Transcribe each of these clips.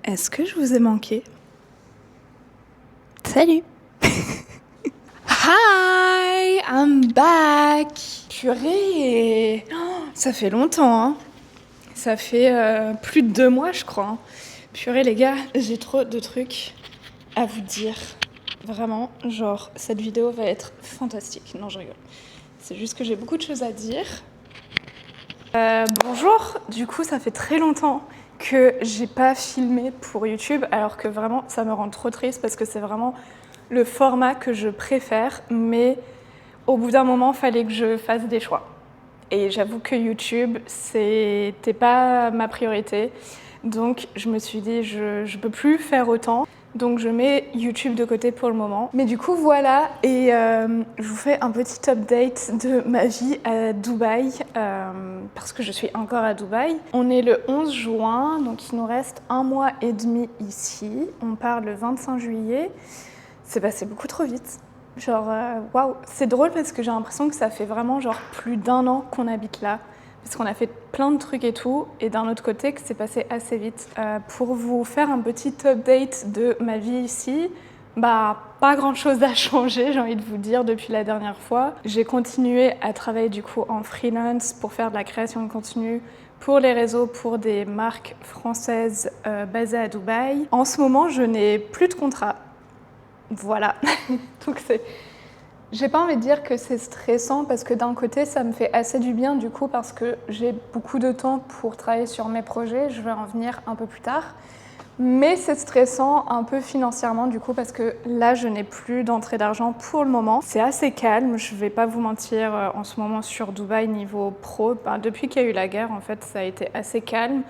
Est-ce que je vous ai manqué? Salut. Hi, I'm back. Purée, ça fait longtemps, hein. Ça fait plus de 2 mois, je crois. Purée, les gars, j'ai trop de trucs à vous dire. Vraiment, genre, cette vidéo va être fantastique. Non, je rigole. C'est juste que j'ai beaucoup de choses à dire. Bonjour, du coup, ça fait très longtemps que j'ai pas filmé pour YouTube, alors que vraiment, ça me rend trop triste parce que c'est vraiment le format que je préfère, mais au bout d'un moment, il fallait que je fasse des choix. Et j'avoue que YouTube, c'était pas ma priorité. Donc je me suis dit, je peux plus faire autant. Donc je mets YouTube de côté pour le moment. Mais du coup voilà, et je vous fais un petit update de ma vie à Dubaï, parce que je suis encore à Dubaï. On est le 11 juin, donc il nous reste 1 mois et demi ici. On part le 25 juillet. C'est passé beaucoup trop vite. Genre, waouh, c'est drôle parce que j'ai l'impression que ça fait vraiment genre plus d'1 an qu'on habite là. Parce qu'on a fait plein de trucs et tout, et d'un autre côté que c'est passé assez vite. Pour vous faire un petit update de ma vie ici, bah pas grand chose a changé, j'ai envie de vous dire, depuis la dernière fois. J'ai continué à travailler du coup en freelance pour faire de la création de contenu pour les réseaux, pour des marques françaises basées à Dubaï. En ce moment, je n'ai plus de contrat. Voilà, donc j'ai pas envie de dire que c'est stressant parce que d'un côté ça me fait assez du bien du coup parce que j'ai beaucoup de temps pour travailler sur mes projets, je vais en venir un peu plus tard. Mais c'est stressant un peu financièrement du coup parce que là je n'ai plus d'entrée d'argent pour le moment. C'est assez calme, je vais pas vous mentir, en ce moment sur Dubaï niveau pro, depuis qu'il y a eu la guerre en fait ça a été assez calme.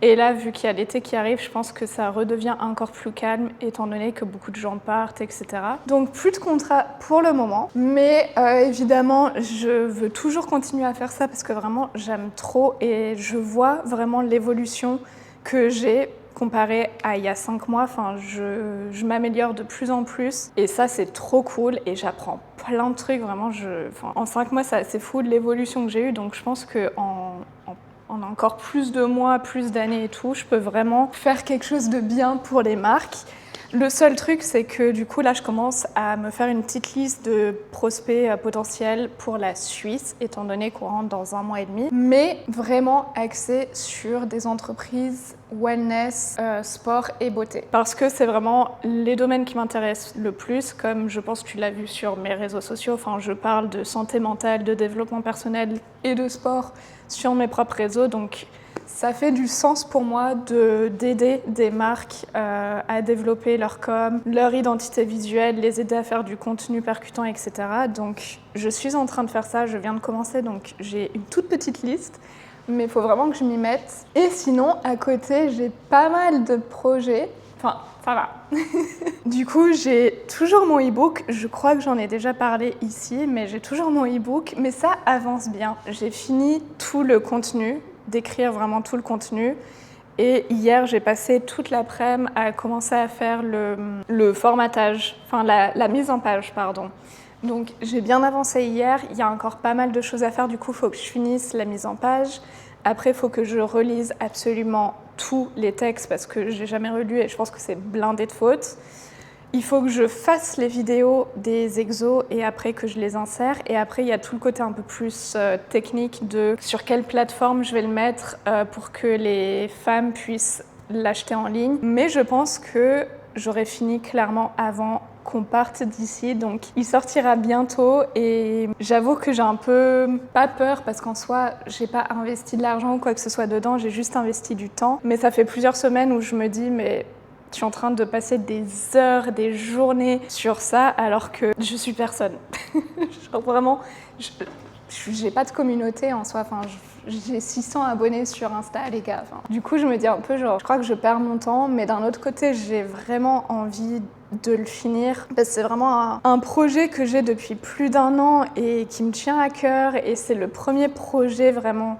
Et là, vu qu'il y a l'été qui arrive, je pense que ça redevient encore plus calme, étant donné que beaucoup de gens partent, etc. Donc plus de contrat pour le moment, mais évidemment, je veux toujours continuer à faire ça parce que vraiment, j'aime trop et je vois vraiment l'évolution que j'ai comparé à il y a 5 mois. Enfin, je m'améliore de plus en plus et ça, c'est trop cool et j'apprends plein de trucs. Vraiment, en 5 mois, c'est assez fou de l'évolution que j'ai eue, donc je pense qu'en encore plus de mois, plus d'années et tout, je peux vraiment faire quelque chose de bien pour les marques. Le seul truc, c'est que du coup, là, je commence à me faire une petite liste de prospects potentiels pour la Suisse, étant donné qu'on rentre dans 1 mois et demi, mais vraiment axé sur des entreprises wellness, sport et beauté. Parce que c'est vraiment les domaines qui m'intéressent le plus, comme je pense que tu l'as vu sur mes réseaux sociaux, enfin, je parle de santé mentale, de développement personnel et de sport sur mes propres réseaux, donc ça fait du sens pour moi d'aider des marques à développer leur com, leur identité visuelle, les aider à faire du contenu percutant, etc. Donc je suis en train de faire ça, je viens de commencer, donc j'ai une toute petite liste, mais il faut vraiment que je m'y mette. Et sinon, à côté, j'ai pas mal de projets. Enfin, ça va. Du coup, j'ai toujours mon e-book. Je crois que j'en ai déjà parlé ici, mais j'ai toujours mon e-book. Mais ça avance bien. J'ai fini tout le contenu, d'écrire vraiment tout le contenu. Et hier, j'ai passé toute l'après-midi à commencer à faire le formatage, enfin la mise en page, pardon. Donc j'ai bien avancé hier, il y a encore pas mal de choses à faire, du coup il faut que je finisse la mise en page. Après il faut que je relise absolument tous les textes parce que j'ai jamais relu et je pense que c'est blindé de fautes. Il faut que je fasse les vidéos des exos et après que je les insère. Et après, il y a tout le côté un peu plus technique de sur quelle plateforme je vais le mettre pour que les femmes puissent l'acheter en ligne. Mais je pense que j'aurai fini clairement avant qu'on parte d'ici, donc il sortira bientôt et j'avoue que j'ai un peu pas peur parce qu'en soi j'ai pas investi de l'argent ou quoi que ce soit dedans, j'ai juste investi du temps, mais ça fait plusieurs semaines où je me dis mais je suis en train de passer des heures, des journées sur ça alors que je suis personne. Genre vraiment, j'ai pas de communauté en soi, enfin, j'ai 600 abonnés sur Insta les gars. Enfin, du coup je me dis un peu genre, je crois que je perds mon temps, mais d'un autre côté j'ai vraiment envie de le finir parce que c'est vraiment un projet que j'ai depuis plus d'1 an et qui me tient à cœur et c'est le premier projet vraiment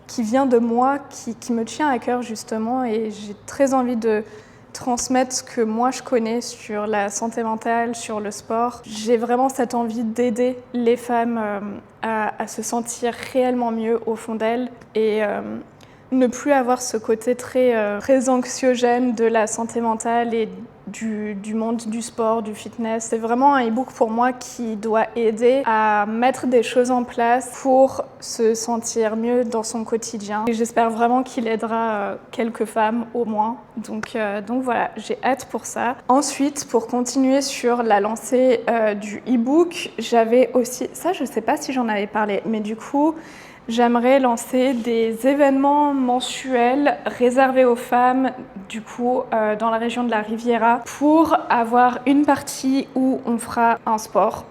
qui vient de moi, qui me tient à cœur justement et j'ai très envie de transmettre ce que moi je connais sur la santé mentale, sur le sport. J'ai vraiment cette envie d'aider les femmes à se sentir réellement mieux au fond d'elles et ne plus avoir ce côté très anxiogène de la santé mentale et du monde du sport, du fitness. C'est vraiment un e-book pour moi qui doit aider à mettre des choses en place pour se sentir mieux dans son quotidien. Et j'espère vraiment qu'il aidera quelques femmes au moins. Donc voilà, j'ai hâte pour ça. Ensuite, pour continuer sur la lancée du e-book, j'avais aussi, ça je sais pas si j'en avais parlé, mais du coup, j'aimerais lancer des événements mensuels réservés aux femmes, du coup, dans la région de la Riviera, pour avoir une partie où on fera un sport.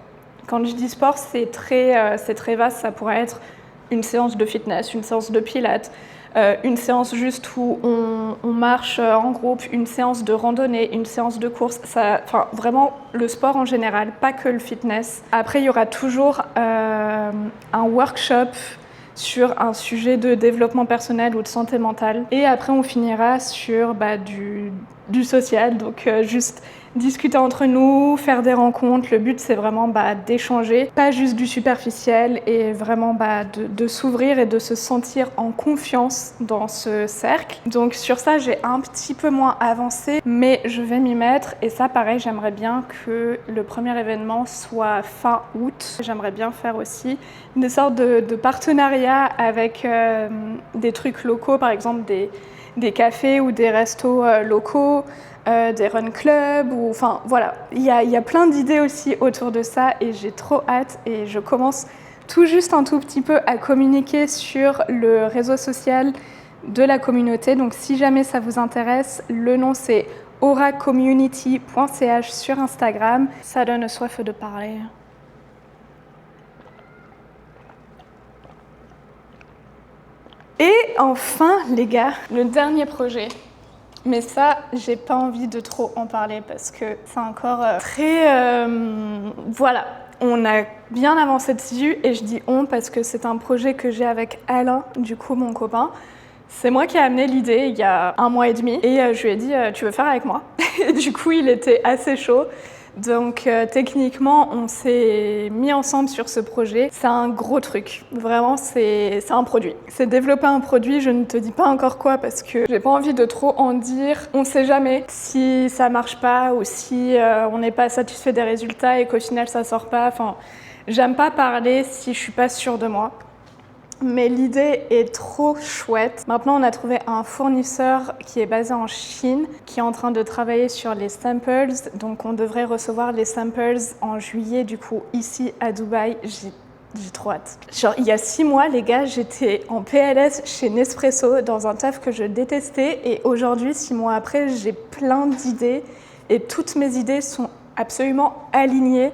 Quand je dis sport, c'est très vaste, ça pourrait être une séance de fitness, une séance de pilates, une séance juste où on marche en groupe, une séance de randonnée, une séance de course, enfin vraiment le sport en général, pas que le fitness. Après, il y aura toujours un workshop sur un sujet de développement personnel ou de santé mentale. Et après, on finira sur du social, donc juste discuter entre nous, faire des rencontres. Le but, c'est vraiment d'échanger, pas juste du superficiel, et vraiment de s'ouvrir et de se sentir en confiance dans ce cercle. Donc sur ça, j'ai un petit peu moins avancé, mais je vais m'y mettre. Et ça, pareil, j'aimerais bien que le premier événement soit fin août. J'aimerais bien faire aussi des sortes de partenariats avec des trucs locaux, par exemple des cafés ou des restos locaux, des run clubs, ou enfin voilà, il y a plein d'idées aussi autour de ça et j'ai trop hâte et je commence tout juste un tout petit peu à communiquer sur le réseau social de la communauté. Donc si jamais ça vous intéresse, le nom c'est auracommunity.ch sur Instagram. Ça donne soif de parler. Et enfin, les gars, le dernier projet. Mais ça, j'ai pas envie de trop en parler parce que c'est encore très... voilà, on a bien avancé dessus et je dis on parce que c'est un projet que j'ai avec Alain, du coup mon copain. C'est moi qui ai amené l'idée il y a 1 mois et demi et je lui ai dit tu veux faire avec moi? Et du coup, il était assez chaud. Donc techniquement, on s'est mis ensemble sur ce projet. C'est un gros truc, vraiment, c'est un produit. C'est développer un produit, je ne te dis pas encore quoi parce que j'ai pas envie de trop en dire. On sait jamais si ça marche pas ou si on n'est pas satisfait des résultats et qu'au final ça sort pas. Enfin, j'aime pas parler si je suis pas sûre de moi. Mais l'idée est trop chouette. Maintenant, on a trouvé un fournisseur qui est basé en Chine, qui est en train de travailler sur les samples. Donc, on devrait recevoir les samples en juillet, du coup, ici à Dubaï. J'ai trop hâte. Genre, il y a 6 mois, les gars, j'étais en PLS chez Nespresso, dans un taf que je détestais. Et aujourd'hui, 6 mois après, j'ai plein d'idées. Et toutes mes idées sont absolument alignées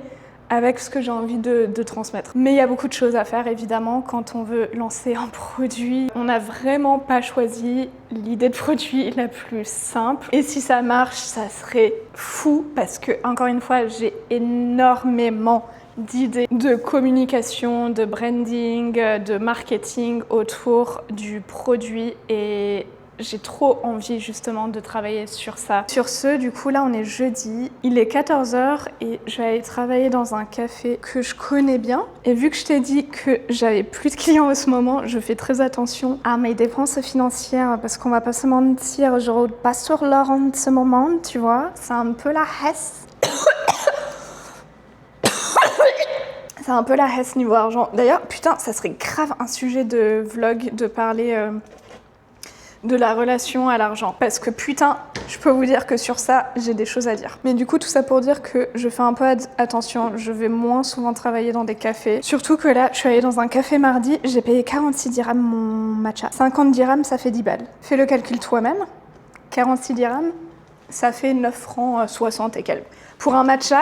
avec ce que j'ai envie de transmettre. Mais il y a beaucoup de choses à faire, évidemment, quand on veut lancer un produit. On n'a vraiment pas choisi l'idée de produit la plus simple. Et si ça marche, ça serait fou, parce que, encore une fois, j'ai énormément d'idées de communication, de branding, de marketing autour du produit et j'ai trop envie justement de travailler sur ça. Sur ce, du coup, là, on est jeudi. Il est 14h et je vais aller travailler dans un café que je connais bien. Et vu que je t'ai dit que j'avais plus de clients en ce moment, je fais très attention à mes dépenses financières parce qu'on va pas se mentir, je roule pas sur l'or en ce moment, tu vois. C'est un peu la hesse. C'est un peu la hesse niveau argent. D'ailleurs, putain, ça serait grave un sujet de vlog de parler de la relation à l'argent. Parce que putain, je peux vous dire que sur ça, j'ai des choses à dire. Mais du coup, tout ça pour dire que je fais un peu attention. Je vais moins souvent travailler dans des cafés. Surtout que là, je suis allée dans un café mardi, j'ai payé 46 dirhams mon matcha. 50 dirhams, ça fait 10 balles. Fais le calcul toi-même. 46 dirhams, ça fait 9 francs 60 et quelques. Pour un matcha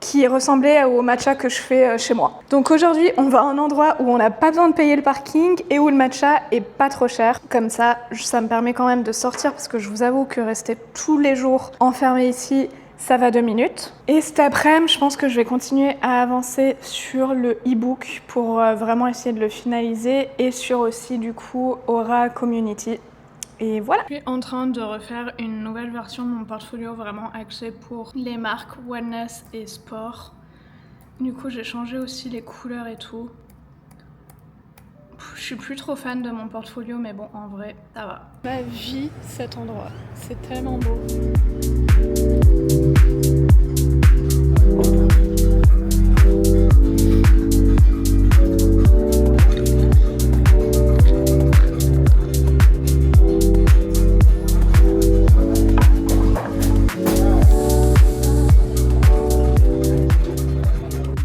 qui ressemblait au matcha que je fais chez moi. Donc aujourd'hui, on va à un endroit où on n'a pas besoin de payer le parking et où le matcha est pas trop cher. Comme ça me permet quand même de sortir parce que je vous avoue que rester tous les jours enfermé ici, ça va 2 minutes. Et cet après-midi, je pense que je vais continuer à avancer sur le e-book pour vraiment essayer de le finaliser et sur aussi du coup Aura Community. Et voilà. Je suis en train de refaire une nouvelle version de mon portfolio vraiment axée pour les marques wellness et sport. Du coup, j'ai changé aussi les couleurs et tout Je suis plus trop fan de mon portfolio, mais bon, en vrai, ça va. Ma vie, cet endroit, c'est tellement beau.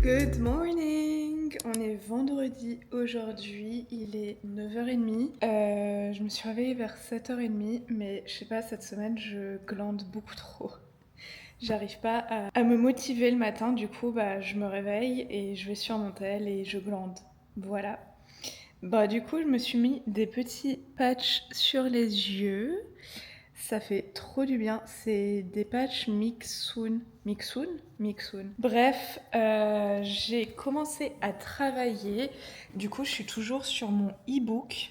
Good morning! On est vendredi aujourd'hui, il est 9h30. Je me suis réveillée vers 7h30, mais je sais pas, cette semaine je glande beaucoup trop. J'arrive pas à me motiver le matin, du coup je me réveille et je vais sur mon tel et je glande. Voilà. Du coup je me suis mis des petits patchs sur les yeux. Ça fait trop du bien. C'est des patchs Mixoon. Bref, j'ai commencé à travailler. Du coup, je suis toujours sur mon e-book.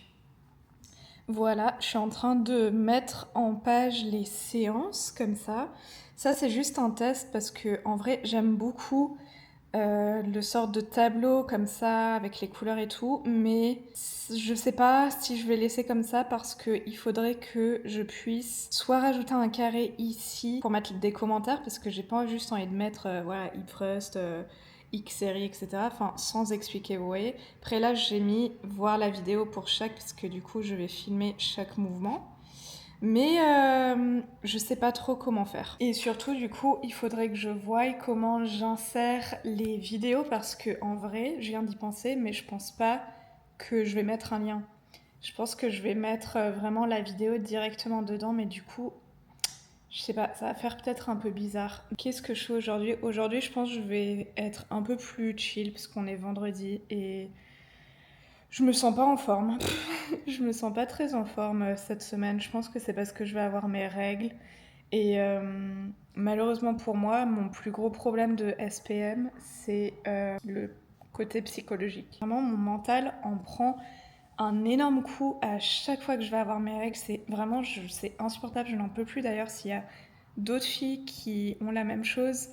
Voilà, je suis en train de mettre en page les séances comme ça. Ça, c'est juste un test parce que en vrai, j'aime beaucoup le sort de tableau comme ça, avec les couleurs et tout, mais je sais pas si je vais laisser comme ça parce qu'il faudrait que je puisse soit rajouter un carré ici pour mettre des commentaires, parce que j'ai pas juste envie de mettre voilà, Ipfrust, X-série, etc. Enfin, sans expliquer, vous voyez. Après là, j'ai mis voir la vidéo pour chaque, parce que du coup, je vais filmer chaque mouvement. Mais je sais pas trop comment faire. Et surtout, du coup, il faudrait que je voie comment j'insère les vidéos parce que en vrai, je viens d'y penser, mais je pense pas que je vais mettre un lien. Je pense que je vais mettre vraiment la vidéo directement dedans, mais du coup, je sais pas, ça va faire peut-être un peu bizarre. Qu'est-ce que je fais aujourd'hui? Aujourd'hui, je pense que je vais être un peu plus chill parce qu'on est vendredi et je me sens pas en forme. Je me sens pas très en forme cette semaine. Je pense que c'est parce que je vais avoir mes règles. Et malheureusement pour moi, mon plus gros problème de SPM, c'est le côté psychologique. Vraiment, mon mental en prend un énorme coup à chaque fois que je vais avoir mes règles. C'est vraiment, c'est insupportable. Je n'en peux plus d'ailleurs. S'il y a d'autres filles qui ont la même chose,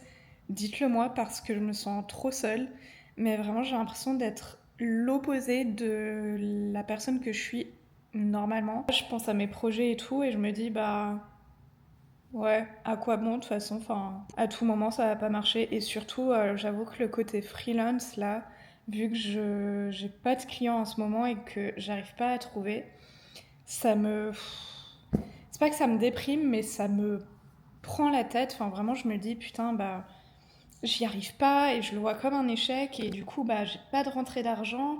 dites-le moi parce que je me sens trop seule. Mais vraiment, j'ai l'impression d'être l'opposé de la personne que je suis normalement. Je pense à mes projets et tout et je me dis ouais, à quoi bon de toute façon, enfin à tout moment ça va pas marcher et surtout j'avoue que le côté freelance là, vu que j'ai pas de clients en ce moment et que j'arrive pas à trouver, ça me c'est pas que ça me déprime mais ça me prend la tête, enfin vraiment je me dis putain j'y arrive pas et je le vois comme un échec et du coup j'ai pas de rentrée d'argent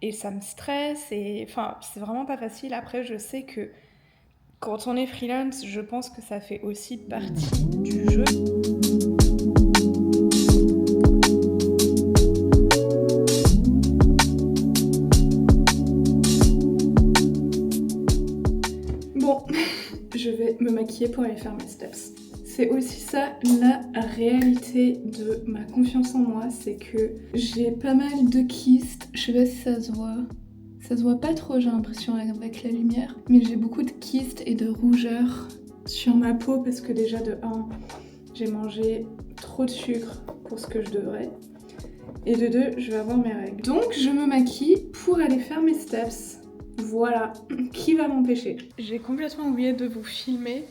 et ça me stresse et enfin c'est vraiment pas facile. Après je sais que quand on est freelance, je pense que ça fait aussi partie du jeu. Bon, je vais me maquiller pour aller faire mes steps. C'est aussi ça la réalité de ma confiance en moi, c'est que j'ai pas mal de kystes. Je sais pas si ça se voit. Ça se voit pas trop, j'ai l'impression, avec la lumière. Mais j'ai beaucoup de kystes et de rougeurs sur ma peau parce que déjà de 1, j'ai mangé trop de sucre pour ce que je devrais. Et de 2, je vais avoir mes règles. Donc je me maquille pour aller faire mes steps. Voilà, qui va m'empêcher? J'ai complètement oublié de vous filmer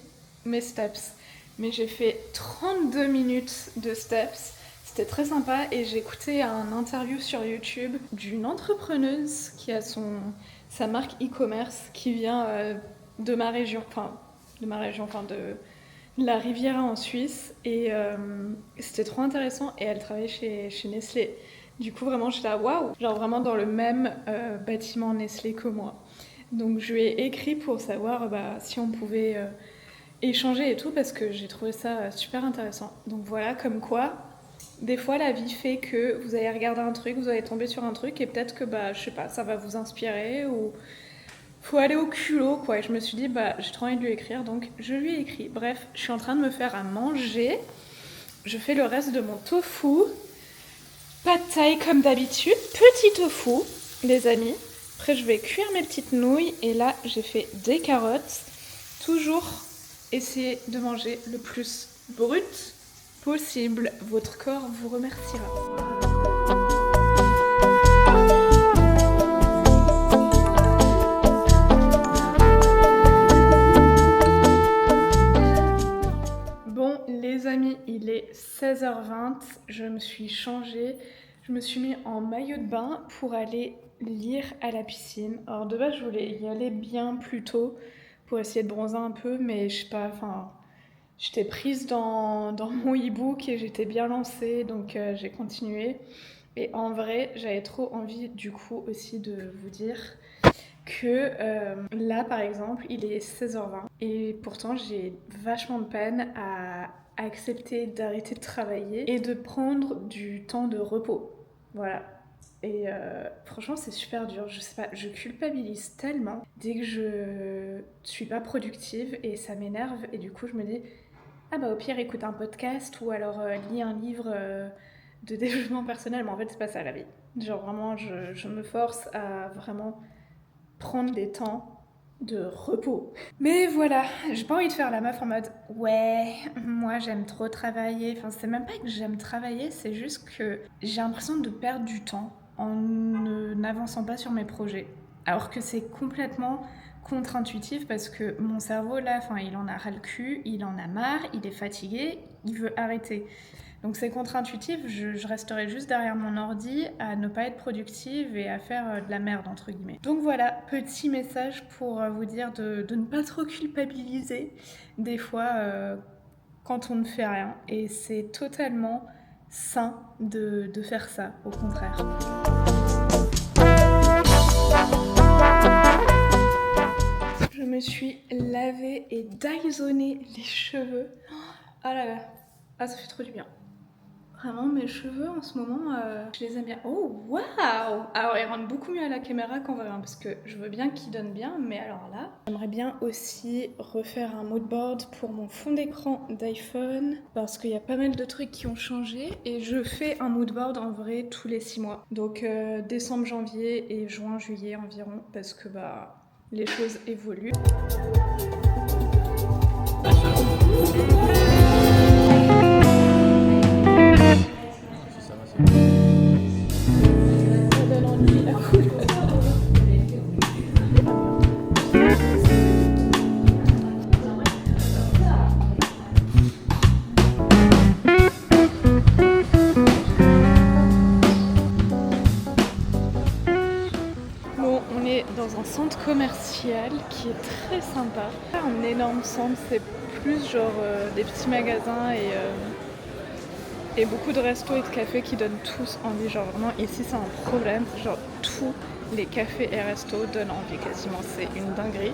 mes steps. Mais j'ai fait 32 minutes de steps. C'était très sympa et j'ai écouté un interview sur YouTube d'une entrepreneuse qui a sa marque e-commerce qui vient de ma région, de la Riviera en Suisse et c'était trop intéressant et elle travaille chez Nestlé. Du coup vraiment j'étais là waouh, genre vraiment dans le même bâtiment Nestlé que moi. Donc je lui ai écrit pour savoir si on pouvait échanger et tout parce que j'ai trouvé ça super intéressant. Donc voilà, comme quoi des fois la vie fait que vous allez regarder un truc, vous allez tomber sur un truc et peut-être que je sais pas, ça va vous inspirer ou faut aller au culot quoi. Et je me suis dit j'ai trop envie de lui écrire donc je lui ai écrit. Bref, je suis en train de me faire à manger. Je fais le reste de mon tofu. Pas de taille comme d'habitude, petit tofu les amis. Après je vais cuire mes petites nouilles et là j'ai fait des carottes. Toujours essayer de manger le plus brut possible. Votre corps vous remerciera. est 16h20, je me suis changée, je me suis mis en maillot de bain pour aller lire à la piscine. Alors de base, je voulais y aller bien plus tôt pour essayer de bronzer un peu, mais je sais pas, enfin, j'étais prise dans mon e-book et j'étais bien lancée, donc j'ai continué. Et en vrai, j'avais trop envie du coup aussi de vous dire que là par exemple il est 16h20 et pourtant j'ai vachement de peine à accepter d'arrêter de travailler et de prendre du temps de repos. Voilà. Et franchement c'est super dur, je sais pas, je culpabilise tellement dès que je suis pas productive et ça m'énerve et du coup je me dis ah bah au pire écoute un podcast ou alors lis un livre de développement personnel, mais en fait c'est pas ça la vie. Genre vraiment je me force à vraiment prendre des temps de repos. Mais voilà, j'ai pas envie de faire la meuf en mode ouais, moi j'aime trop travailler. Enfin, c'est même pas que j'aime travailler, c'est juste que j'ai l'impression de perdre du temps en n'avançant pas sur mes projets. Alors que c'est complètement contre-intuitif parce que mon cerveau là, enfin, il en a ras le cul, il en a marre, il est fatigué, il veut arrêter. Donc c'est contre-intuitif, je resterai juste derrière mon ordi à ne pas être productive et à faire de la merde entre guillemets. Donc voilà, petit message pour vous dire de ne pas trop culpabiliser des fois quand on ne fait rien. Et c'est totalement sain de faire ça, au contraire. Je me suis lavée et dysonné les cheveux. Oh là là, ah ça fait trop du bien. Vraiment, mes cheveux en ce moment, je les aime bien. Oh, waouh! Alors, ils rendent beaucoup mieux à la caméra qu'en vrai, hein, parce que je veux bien qu'ils donnent bien, mais alors là... J'aimerais bien aussi refaire un mood board pour mon fond d'écran d'iPhone, parce qu'il y a pas mal de trucs qui ont changé, et je fais un mood board en vrai tous les 6 mois. Donc, décembre, janvier et juin, juillet environ, parce que bah, les choses évoluent. Dans un centre commercial qui est très sympa. Un énorme centre, c'est plus genre des petits magasins et beaucoup de restos et de cafés qui donnent tous envie. Genre vraiment ici c'est un problème, genre tous les cafés et restos donnent envie quasiment, c'est une dinguerie.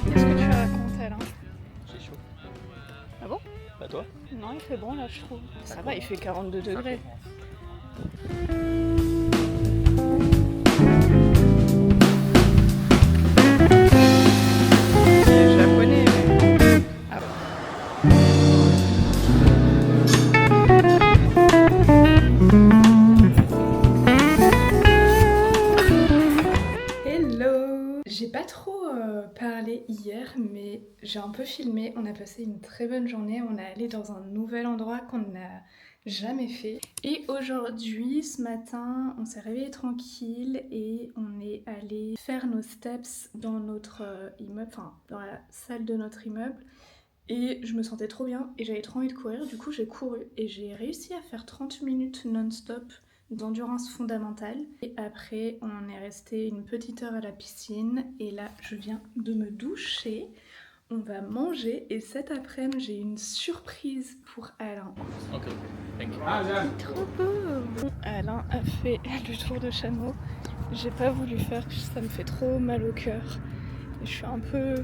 Qu'est-ce que tu racontes Alain? C'est chaud. Ah bon? Bah toi? Non il fait bon là je trouve. Ça va, il fait 42 degrés. Japonais. Ah bon. Hello. J'ai pas trop parlé hier, mais j'ai un peu filmé. On a passé une très bonne journée. On est allé dans un nouvel endroit qu'on n'a jamais fait. Et aujourd'hui, ce matin, on s'est réveillé tranquille et on est allé faire nos steps dans notre immeuble, enfin dans la salle de notre immeuble. Et je me sentais trop bien et j'avais trop envie de courir. Du coup, j'ai couru et j'ai réussi à faire 30 minutes non-stop d'endurance fondamentale. Et après, on est resté une petite heure à la piscine. Et là, je viens de me doucher. On va manger et cet après-midi, j'ai une surprise pour Alain. Ok, thank you. Trop beau. Bon, Alain a fait le tour de chameau. J'ai pas voulu faire, ça me fait trop mal au cœur. Et je suis un peu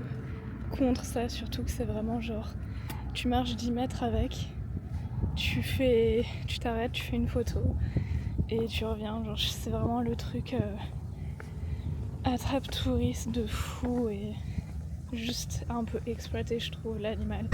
contre ça, surtout que c'est vraiment genre, tu marches 10 mètres avec, tu t'arrêtes, tu fais une photo et tu reviens. Genre, c'est vraiment le truc attrape touriste de fou et juste un peu exploité, je trouve, l'animal.